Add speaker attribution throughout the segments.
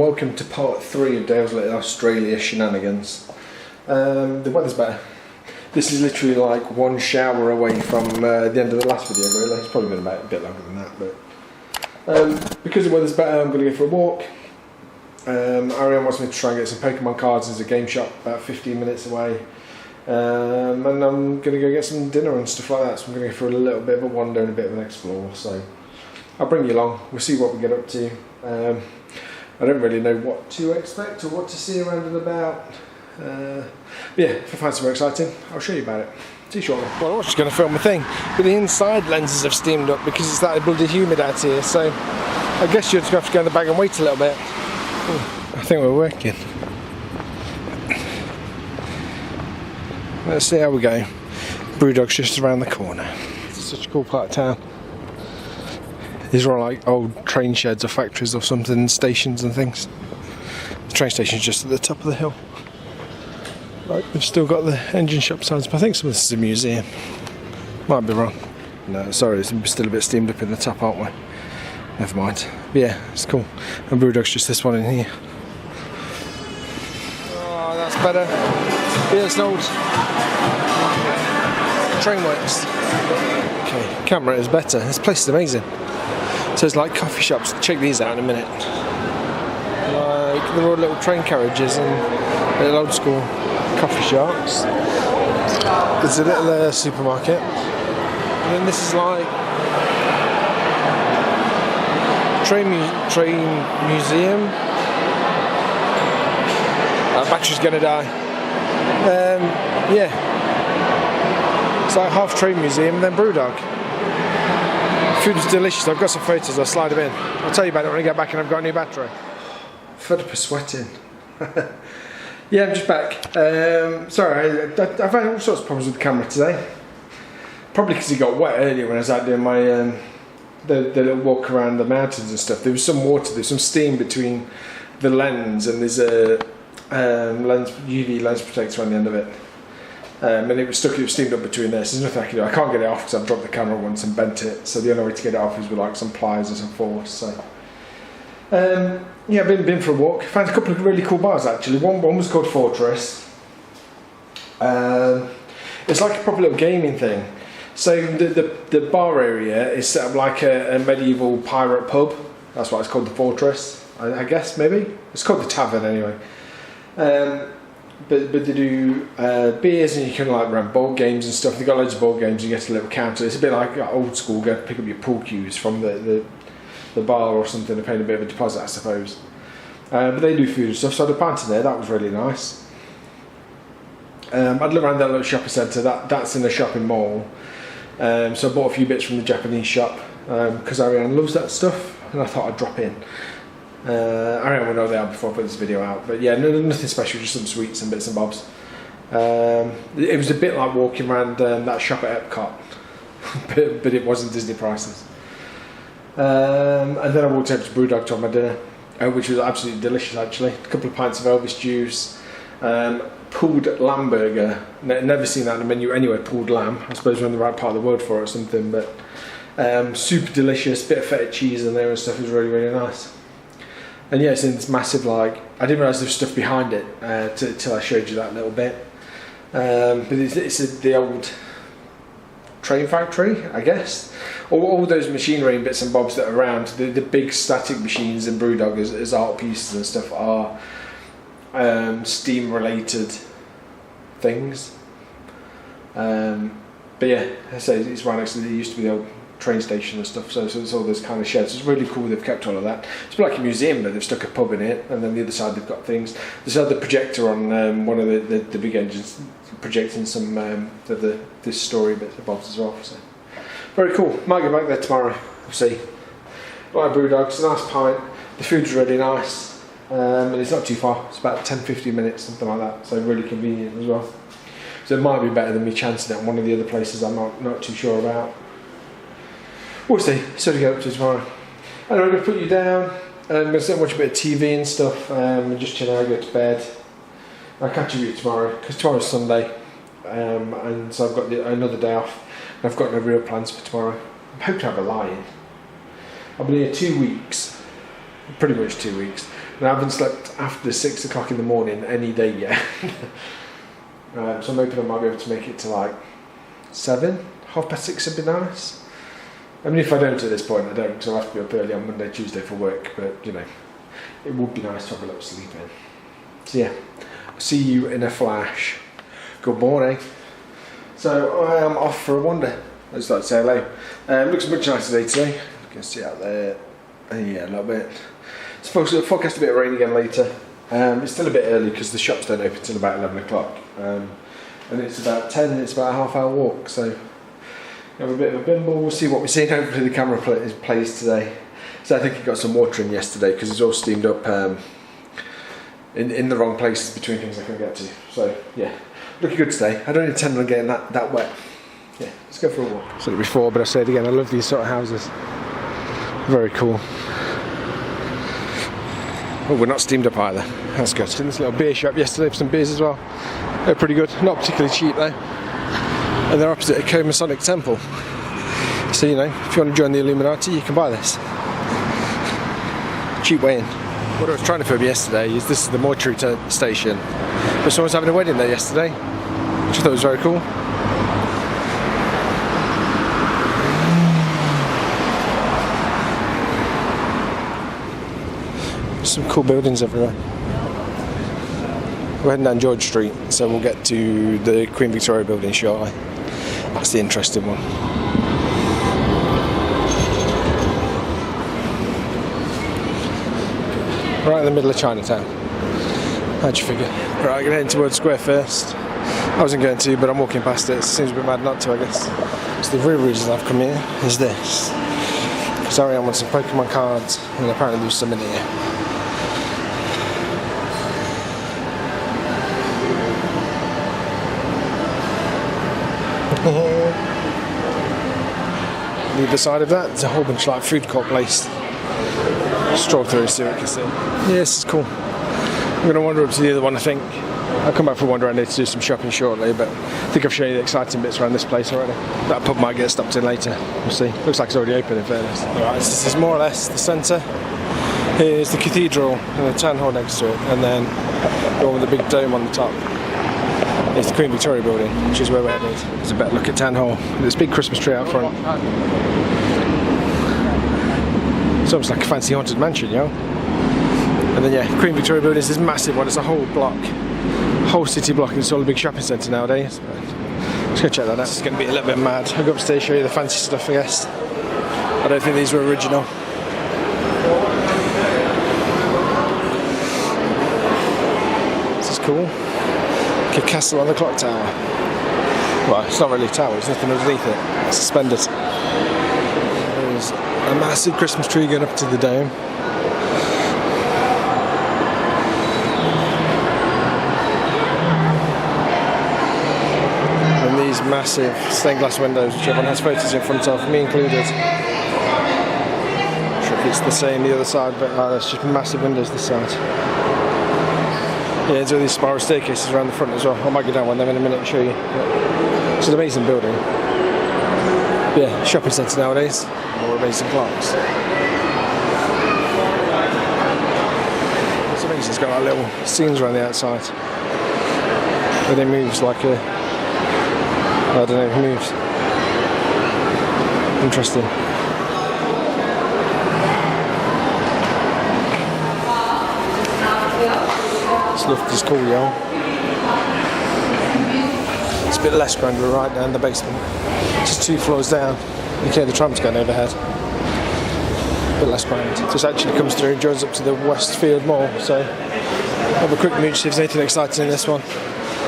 Speaker 1: welcome to part 3 of Dale's little Australia shenanigans. The weather's better. This is literally like one shower away from the end of the last video really. It's probably been about a bit longer than that, but because the weather's better I'm going to go for a walk. Ariane wants me to try and get some Pokemon cards. There's a game shop about 15 minutes away. And I'm going to go get some dinner and stuff like that, so I'm going to go for a little bit of a wander and a bit of an explore, so I'll bring you along, we'll see what we get up to. I don't really know what to expect or what to see around and about. But yeah, if I find something exciting, I'll show you about it. See you shortly. Well, I was just going to film a thing, but the inside lenses have steamed up because it's that bloody humid out here, so I guess you're just going to have to go in the bag and wait a little bit. I think we're working. Let's see how we go. Brewdog's just around the corner. It's such a cool part of town. These are all like old train sheds or factories or something, stations and things. The train station's just at the top of the hill. Like, they've still got the engine shop signs, but I think some of this is a museum. Might be wrong. No, sorry, it's still a bit steamed up in the top, aren't we? Never mind. But yeah, it's cool. And Brewdog's just this one in here. Oh, that's better. Yeah, it's an old train works. Okay, camera is better. This place is amazing. So it's like coffee shops. Check these out in a minute. Like, they're all little train carriages and little old school coffee shops. There's a little supermarket. And then this is like train museum. That battery's gonna die. Yeah. It's like half train museum and then Brewdog. Food is delicious. I've got some photos, I'll slide them in. I'll tell you about it when I get back and I've got a new battery. Fed up of sweating. Yeah, I'm just back. Sorry, I've had all sorts of problems with the camera today. Probably because it got wet earlier when I was out doing my the little walk around the mountains and stuff. There was some water, there's some steam between the lens, and there's a UV lens protector on the end of it. And it was steamed up between there, so there's nothing I can do. I can't get it off because I've dropped the camera once and bent it, so the only way to get it off is with like some pliers or some force. So yeah, I've been for a walk. Found a couple of really cool bars actually. One was called Fortress. It's like a proper little gaming thing. So the bar area is set up like a medieval pirate pub. That's why it's called the Fortress, I guess, maybe. It's called the Tavern anyway. But they do beers, and you can like run board games and stuff. They've got loads of board games. You get a little counter. It's a bit like old school. Go pick up your pool cues from the bar or something. They're paying a bit of a deposit, I suppose. But they do food and stuff. So I had a pint in there. That was really nice. I'd look around that little shopping centre. That's in a shopping mall. So I bought a few bits from the Japanese shop because Ariane loves that stuff, and I thought I'd drop in. Ariane will know they are before I put this video out, but yeah, nothing special, just some sweets and bits and bobs. It was a bit like walking around that shop at Epcot, but it wasn't Disney prices. And then I walked over to Brewdog to have my dinner, which was absolutely delicious actually. A couple of pints of Elvis juice, pulled lamb burger. Never seen that on the menu anyway, pulled lamb. I suppose we're in the right part of the world for it or something, but super delicious, bit of feta cheese in there and stuff. It was really, really nice. And yeah, it's in this massive, like, I didn't realise there was stuff behind it till I showed you that little bit. But it's the old train factory, I guess. All those machinery and bits and bobs that are around, the big static machines in Brewdog as art pieces and stuff are steam related things. But yeah, I say it's right next to, it used to be the old train station and stuff, so it's all those kind of sheds. It's really cool they've kept all of that. It's a bit like a museum, but they've stuck a pub in it, and then the other side they've got things. There's another projector on one of the big engines projecting some this story bits of bobs as well, so very cool. Might go back there tomorrow, we'll see. Like Brewdog, it's a nice pint, the food's really nice, and it's not too far, it's about 10-15 minutes, something like that, so really convenient as well. So it might be better than me chancing it at one of the other places I'm not too sure about. We'll see, so to get up to tomorrow. And I'm going to put you down, and I'm going to sit and watch a bit of TV and stuff, and just chill out, go to bed. I'll catch you tomorrow, because tomorrow's Sunday, and so I've got another day off, and I've got no real plans for tomorrow. I'm hoping to have a lie-in. I've been here 2 weeks, pretty much 2 weeks, and and I haven't slept after 6 o'clock in the morning any day yet. So I'm hoping I might be able to make it to like 7, 6:30 would be nice. I mean, if I don't at this point, I don't, because I'll have to be up early on Monday, Tuesday for work, but you know, it would be nice to have a little sleep in. So yeah, I'll see you in a flash. Good morning. So I am off for a wander. I just like to say hello. Looks much nicer today. You can see out there. Yeah, a little bit. It's forecast a bit of rain again later. It's still a bit early because the shops don't open until about 11 o'clock. And it's about 10 and it's about a half-hour walk. So we have a bit of a bimble. We'll see what we see. Hopefully the camera plays today. So I think it got some water in yesterday because it's all steamed up in the wrong places between things I can get to. So yeah, looking good today. I don't intend on getting that wet. Yeah, let's go for a walk. I said it before, but I say it again. I love these sort of houses. Very cool. Oh, we're not steamed up either. That's good. In this little beer shop yesterday for some beers as well. They're pretty good. Not particularly cheap though. And they're opposite a Co-Masonic temple. So you know, if you want to join the Illuminati, you can buy this. Cheap way in. What I was trying to film yesterday is this is the mortuary station. But someone's having a wedding there yesterday, which I thought was very cool. Some cool buildings everywhere. We're heading down George Street, so we'll get to the Queen Victoria building shortly. That's the interesting one. Right in the middle of Chinatown. How'd you figure? Right, I'm going to head towards Square first. I wasn't going to, but I'm walking past it. It seems a bit mad not to, I guess. So the real reason I've come here is this. Because Ariane wants some Pokemon cards, and apparently there's some in here. The other side of that, there's a whole bunch of like food court place. Stroll through and see what you can see. Yeah, this is cool. I'm going to wander up to the other one, I think. I'll come back for a wander around here to do some shopping shortly, but I think I've shown you the exciting bits around this place already. That pub might get stopped in later. We'll see. Looks like it's already open in fairness. Alright, so this is more or less the centre. Here's the cathedral and the town hall next to it, and then the one with the big dome on the top. It's the Queen Victoria building, which is where we're headed. There's a better look at Town Hall. There's a big Christmas tree out front. It's almost like a fancy haunted mansion, you know? And then yeah, Queen Victoria building is this massive one. It's a whole block, whole city block, and it's all a big shopping centre nowadays. Let's go check that out. It's going to be a little bit mad. I'll go upstairs, show you the fancy stuff, I guess. I don't think these were original. This is cool. A castle on the clock tower. Well, it's not really a tower, there's nothing underneath it. It's suspended. There's a massive Christmas tree going up to the dome. And these massive stained glass windows, which everyone has photos in front of, me included. I'm not sure if it's the same the other side, but there's just massive windows this side. Yeah, there's all these spiral staircases around the front as well. I might go down one of them in a minute and show you. It's an amazing building. Yeah, shopping centre nowadays. More amazing clocks. It's amazing. It's got like little scenes around the outside. But it moves like a... I don't know, it moves. Interesting. This lift is cool, y'all. It's a bit less grand, we're right down the basement. Just 2 floors down. You can hear the trams going overhead. A bit less grand. This actually comes through and joins up to the Westfield Mall, so I'll have a quick mooch, see if there's anything exciting in this one.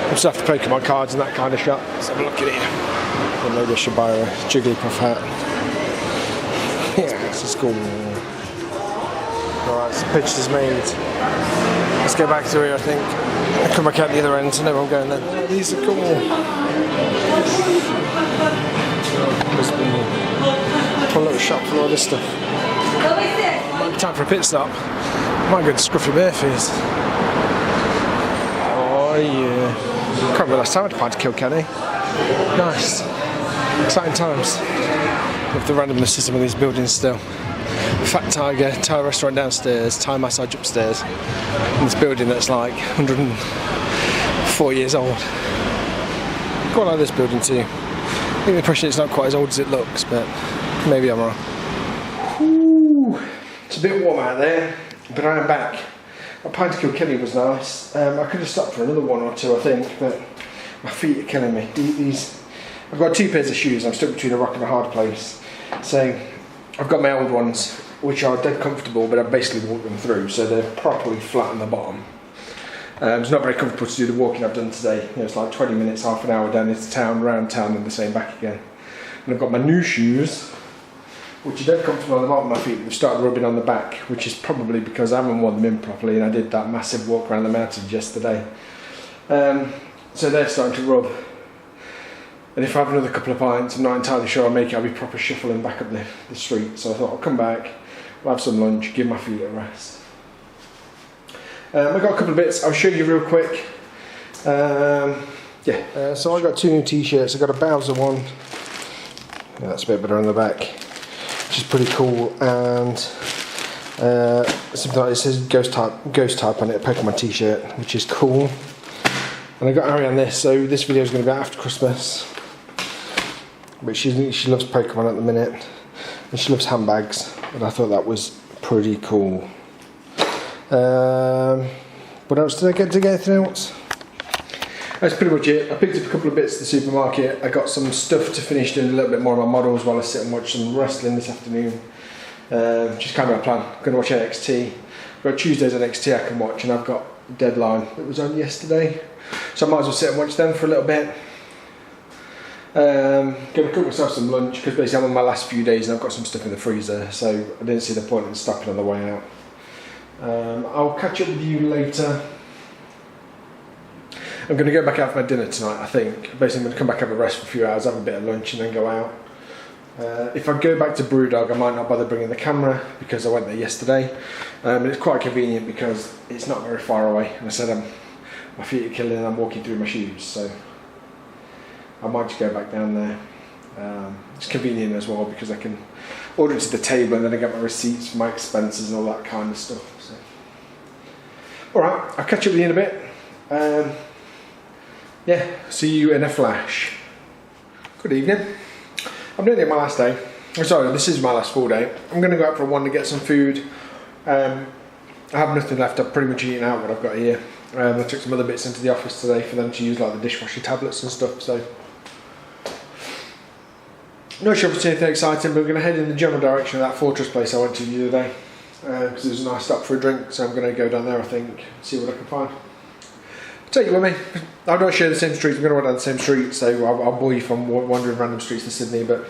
Speaker 1: I'm still after Pokemon cards and that kind of shop. Let's have a look at it. Or maybe I should buy a Jigglypuff hat. Yeah, this is cool. Alright, so the pitch is made. Let's go back through here, I think. I'll come back out the other end so I know where I'm going then. Oh, these are cool. Must be a little shop for all this stuff. Might be time for a pit stop. Might go to Scruffy Murphy's. Oh yeah. Can't remember last time I had to Kilkenny. Nice. Exciting times. With the randomness of some of these buildings still. Fat Tiger, Thai restaurant downstairs, Thai massage upstairs, in this building that's like 104 years old. Quite like this building too. I get the impression it's not quite as old as it looks, but maybe I'm wrong. Ooh, it's a bit warm out there, but I am back. A pint of Kilkenny was nice. I could have stopped for another one or two, I think, but my feet are killing me. I've got 2 pairs of shoes. I'm stuck between a rock and a hard place. So I've got my old ones, which are dead comfortable, but I've basically walked them through, so they're properly flat on the bottom. It's not very comfortable to do the walking I've done today. It's like 20 minutes, half an hour down into town, round town, and the same back again. And I've got my new shoes, which are dead comfortable on the bottom of my feet. They've started rubbing on the back, which is probably because I haven't worn them in properly, and I did that massive walk around the mountains yesterday. So they're starting to rub. And if I have another couple of pints, I'm not entirely sure I'll make it. I'll be proper shuffling back up the street. So I thought I'll come back, we'll have some lunch, give my feet a rest. I've got a couple of bits I'll show you real quick. So I got 2 new t-shirts. I got a Bowser one. Yeah, that's a bit better on the back, which is pretty cool. And something like this says Ghost Type on it, a Pokemon t-shirt, which is cool. And I got Ari on this, so this video is going to be after Christmas. But she loves Pokemon at the minute, and she loves handbags, and I thought that was pretty cool. What else did I get anything else? That's pretty much it. I picked up a couple of bits at the supermarket. I got some stuff to finish doing a little bit more of my models while I sit and watch some wrestling this afternoon. Just kind of my plan. I'm going to watch NXT. I've got Tuesdays NXT I can watch, and I've got Deadline that was on yesterday. So I might as well sit and watch them for a little bit. Going to cook myself some lunch because basically I'm on my last few days and I've got some stuff in the freezer, so I didn't see the point in stopping on the way out. I'll catch up with you later. I'm going to go back out for my dinner tonight, I think. Basically I'm going to come back, have a rest for a few hours, have a bit of lunch and then go out. If I go back to Brewdog, I might not bother bringing the camera because I went there yesterday. And it's quite convenient because it's not very far away. And I said my feet are killing and I'm walking through my shoes, so I might just go back down there. It's convenient as well because I can order it to the table and then I get my receipts for my expenses and all that kind of stuff. So. Alright, I'll catch up with you in a bit. See you in a flash. Good evening. I'm nearly at my last day. Sorry, this is my last full day. I'm going to go out for one to get some food. I have nothing left. I've pretty much eaten out what I've got here. I took some other bits into the office today for them to use, like the dishwasher tablets and stuff. So, not sure if it's anything exciting, but we're going to head in the general direction of that Fortress place I went to the other day. Because it was a nice stop for a drink, so I'm going to go down there, I think, see what I can find. Take you with me. I don't share the same streets. I'm going to run down the same street, so I'll bore you from wandering random streets in Sydney. But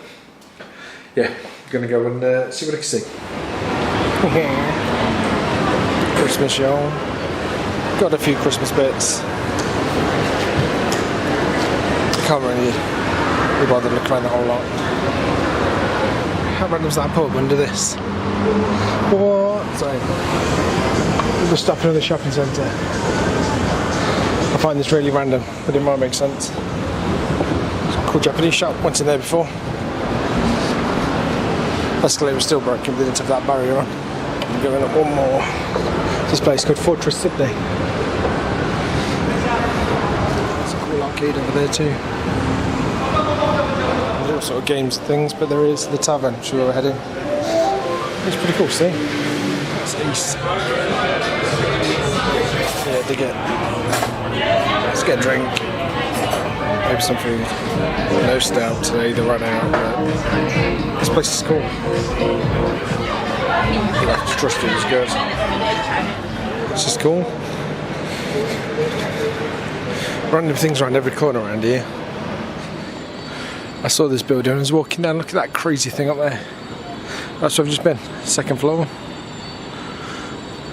Speaker 1: yeah, I'm going to go and see what I can see. Christmas, y'all. Got a few Christmas bits. Can't really be bothered looking around the whole lot. How random's that pub under this? What? Sorry. We're just stopping in the shopping centre. I find this really random, but it might make sense. It's a cool Japanese shop, went in there before. Escalator was still broken, but they didn't have that barrier on. I'm going up one more. This place called Fortress Sydney. There's a cool arcade over there too. There's all sort of games and things, but there is the tavern, which we were heading. It's pretty cool, see? It's east. Yeah, dig it. Let's get a drink. Maybe some food. No stout today, they're running out, but this place is cool. You have to trust it, it's good. It's just cool. Random things around every corner around here. I saw this building and I was walking down, look at that crazy thing up there. That's where I've just been, 2nd floor.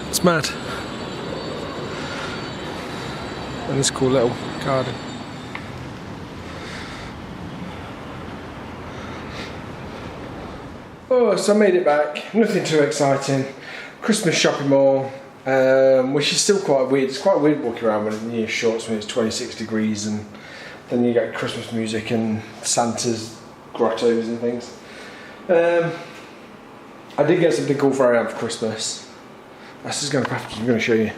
Speaker 1: It's mad. And this cool little garden. Oh, so I made it back. Nothing too exciting. Christmas shopping mall, which is still quite weird. It's quite weird walking around in your shorts when it's 26 degrees and then you get Christmas music and Santa's grottos and things. I did get something cool for Ariane for Christmas. This is going to happen. I'm going to show you.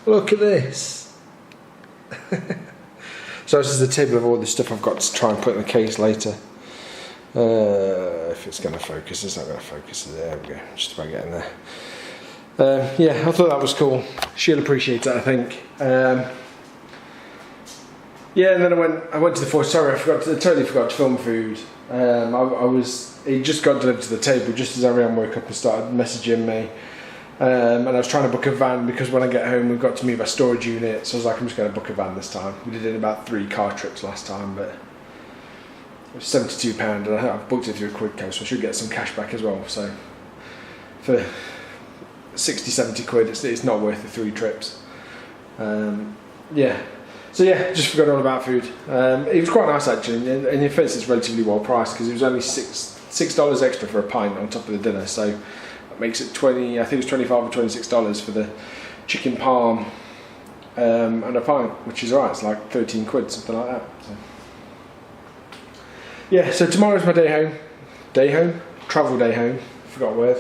Speaker 1: Look at this. So this is the table of all the stuff I've got to try and put in the case later. If it's going to focus, it's not going to focus. There we go. Just about getting there. Yeah, I thought that was cool. She'll appreciate it, I think. Yeah, and then I went to the forest. Sorry, I totally forgot to film food. It just got delivered to the table just as Ariane woke up and started messaging me. And I was trying to book a van because when I get home we've got to move our storage unit, so I was like, I'm just going to book a van this time. We did it in about 3 car trips last time, but it was £72 and I've booked it through Quidco, so I should get some cash back as well. So for 60-70 quid it's not worth the 3 trips. Yeah, so yeah, just forgot all about food. It was quite nice actually, and in fairness it's relatively well priced because it was only $6 extra for a pint on top of the dinner, so makes it 20. I think it was $25 or $26 for the chicken parm and a pint, which is alright. It's like 13 quid, something like that. So. Yeah, so tomorrow's my day home, travel day home. Forgot a word.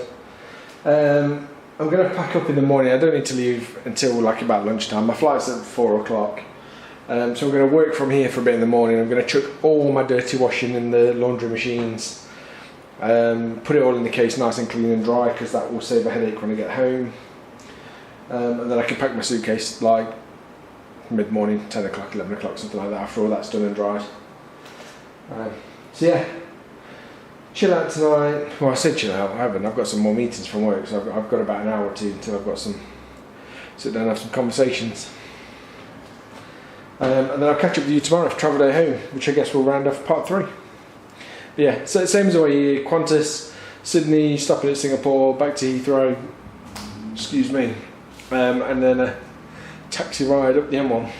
Speaker 1: I'm going to pack up in the morning. I don't need to leave until like about lunchtime. My flight's at 4 o'clock. So I'm going to work from here for a bit in the morning. I'm going to chuck all my dirty washing in the laundry machines. Put it all in the case nice and clean and dry because that will save a headache when I get home, and then I can pack my suitcase like mid-morning, 10 o'clock, 11 o'clock, something like that, after all that's done and dried. So yeah, chill out tonight. Well, I said chill out, I haven't. I've got some more meetings from work, so I've got about an hour or two until I've got some sit down and have some conversations, and then I'll catch up with you tomorrow for travel day home, which I guess will round off part 3. Yeah, so same as the way here, Qantas, Sydney, stopping at Singapore, back to Heathrow, excuse me, and then a taxi ride up the M1.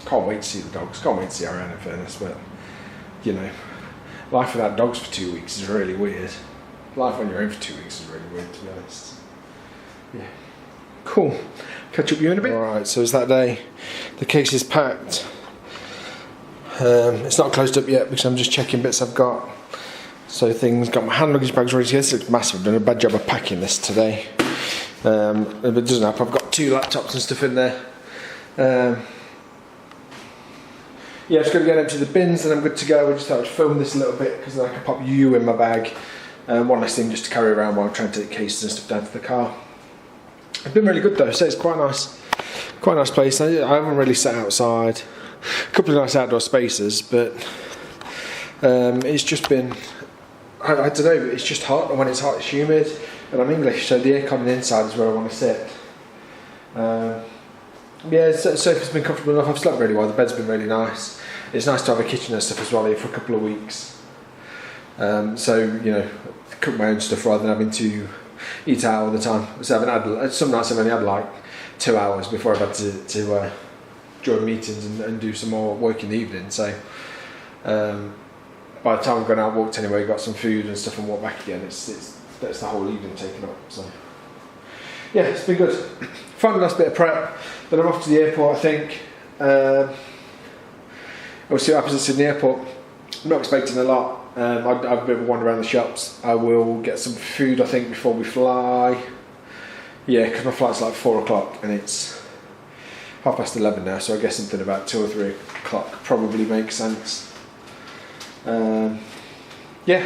Speaker 1: Can't wait to see the dogs, can't wait to see Ariane in fairness, but you know, life without dogs for 2 weeks is really weird. Life on your own for 2 weeks is really weird, to be honest. Yeah, cool, catch up with you in a bit. Alright, so it's that day, the case is packed. It's not closed up yet because I'm just checking bits I've got. So things, got my hand luggage bags ready to go. This looks massive. I've done a bad job of packing this today. If it doesn't happen, I've got 2 laptops and stuff in there. Yeah, just got to get empty the bins and I'm good to go. I just thought I'd film this a little bit because then I can pop you in my bag. One less thing just to carry around while I'm trying to take cases and stuff down to the car. It's been really good though, so it's quite nice. Quite a nice place. I haven't really sat outside. A couple of nice outdoor spaces, but it's just been, I don't know, it's just hot, and when it's hot it's humid, and I'm English, so the aircon on the inside is where I want to sit. Yeah, the sofa's been comfortable enough, I've slept really well, the bed's been really nice. It's nice to have a kitchen and stuff as well here for a couple of weeks. So, you know, cook my own stuff rather than having to eat out all the time. So some nights I've only had like 2 hours before I've had to join meetings and do some more work in the evening, so by the time I've gone out, walked anyway, got some food and stuff and walked back again, that's the whole evening taken up, so yeah, it's been good. Found a nice bit of prep, then I'm off to the airport I think. We'll see what happens at Sydney Airport. I'm not expecting a lot. I'll have a bit of a wander around the shops. I will get some food I think before we fly, yeah, because my flight's like 4 o'clock and it's 11:30 now, so I guess something about 2 or 3 o'clock probably makes sense. Yeah,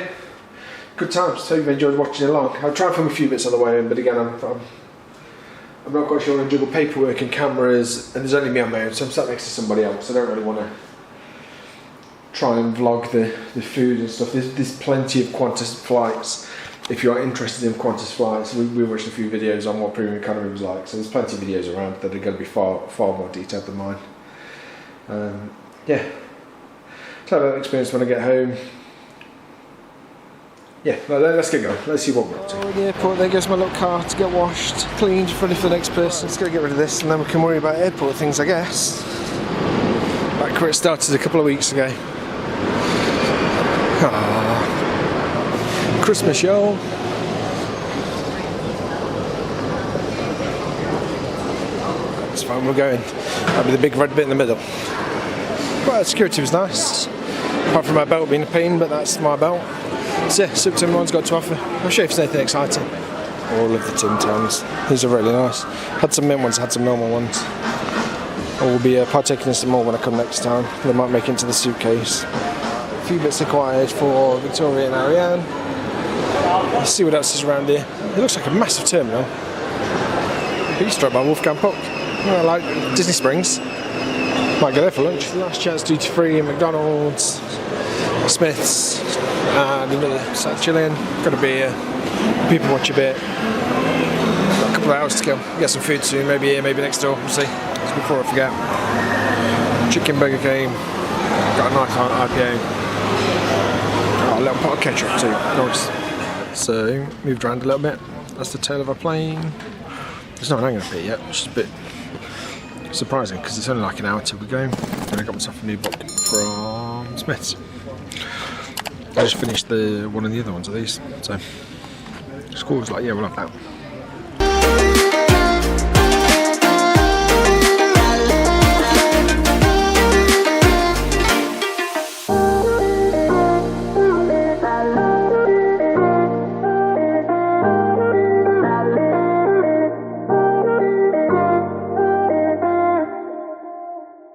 Speaker 1: good times. So you've enjoyed watching along. I'll try and film a few bits on the way in, but again, I'm not quite sure I want to juggle paperwork and cameras, and there's only me on my own, so I'm sat next to somebody else. I don't really want to try and vlog the food and stuff. There's plenty of Qantas flights. If you're interested in Qantas flights, we watched a few videos on what premium economy was like, so there's plenty of videos around that are going to be far more detailed than mine. Yeah, so I'll have an experience when I get home. Yeah, let's get going. Let's see what we're up to. Oh, the airport, there goes my little car to get washed, cleaned, ready for the next person. Let's go get rid of this and then we can worry about airport things, I guess. Back where it started a couple of weeks ago. Christmas, y'all. That's fine, we're going. That'll be the big red bit in the middle. Well, security was nice. Apart from my belt being a pain, but that's my belt. So yeah, Super Tim Hortons got to offer. I'll show you if there's anything exciting. All of the Tim Tams. These are really nice. Had some mint ones, had some normal ones. I will be partaking in some more when I come next time. They might make it into the suitcase. A few bits acquired for Victoria and Ariane. Let's see what else is around here. It looks like a massive terminal. Beach by Wolfgang Puck. I like Disney Springs. Might go there for lunch. Last chance duty free, McDonald's, Smith's, and another South Chilean. Got a beer. People watch a bit. Got a couple of hours to go. Get some food soon. Maybe here, maybe next door. We'll see. Just before I forget. Chicken burger game. Got a nice IPA. Got a little pot of ketchup too. Nice. So moved around a little bit. That's the tail of a plane. There's not an hangar pit yet, which is a bit surprising because it's only like an hour till we go. And I got myself a new book from Smith's. I just finished one of the other ones of these, so school was like, yeah, we'll have that.